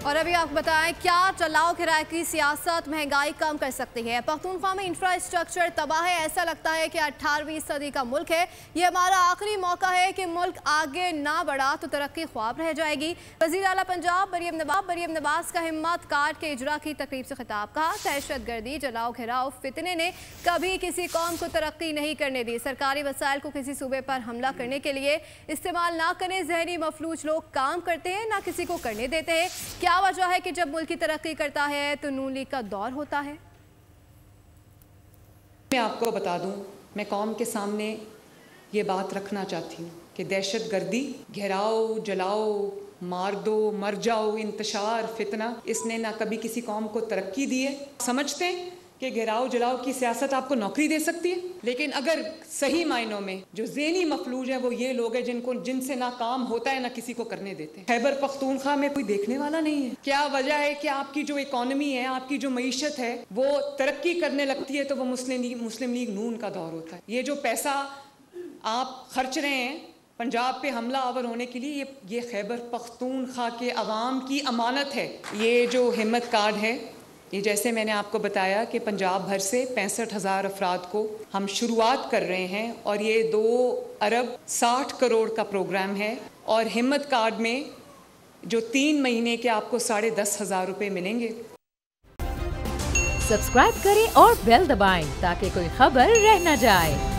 और अभी आपको बताएं क्या चलाओ किराए की सियासत महंगाई कम कर सकती है। पख्तूनख्वा में इंफ्रास्ट्रक्चर तबाह है। ऐसा लगता है कि 18वीं सदी का मुल्क है। ये हमारा आखिरी मौका है कि मुल्क आगे ना बढ़ा तो तरक्की ख्वाब रह जाएगी। वज़ीर आला पंजाब मरियम नवाज का हिम्मत कार्ड के इजरा की तकरीब से खिताब। कहा दहशतगर्दी जलाओ घिराओ फितने ने कभी किसी कौम को तरक्की नहीं करने दी। सरकारी वसाइल को किसी सूबे पर हमला करने के लिए इस्तेमाल ना करें। जहनी मफलूज लोग काम करते हैं ना किसी को करने देते हैं। क्या वजह है कि जब मुल्क की तरक्की करता है तो नून लीग का दौर होता है? मैं आपको बता दूं, मैं कौम के सामने ये बात रखना चाहती हूँ कि दहशतगर्दी, घेराओ, जलाओ, मार दो, मर जाओ, इंतशार, फितना, इसने ना कभी किसी कौम को तरक्की दी है। समझते हैं कि घेराओ जलाओ की सियासत आपको नौकरी दे सकती है, लेकिन अगर सही मायनों में जो ज़हनी मफलूज है वो ये लोग हैं जिनसे ना काम होता है ना किसी को करने देते हैं। खैबर पख्तूनख्वा में कोई देखने वाला नहीं है। क्या वजह है कि आपकी जो इकॉनमी है, आपकी जो मईशत है वो तरक्की करने लगती है तो वो मुस्लिम लीग नून का दौर होता है। ये जो पैसा आप खर्च रहे हैं पंजाब पे हमला आवर होने के लिए, ये खैबर पख्तूनख्वा के अवाम की अमानत है। ये जो हिम्मत कार्ड है, ये जैसे मैंने आपको बताया कि पंजाब भर से 65,000 अफराद को हम शुरुआत कर रहे हैं और ये 2 अरब 60 करोड़ का प्रोग्राम है। और हिम्मत कार्ड में जो 3 महीने के आपको 10,500 रुपये मिलेंगे। सब्सक्राइब करें और बेल दबाएं ताकि कोई खबर रह न जाए।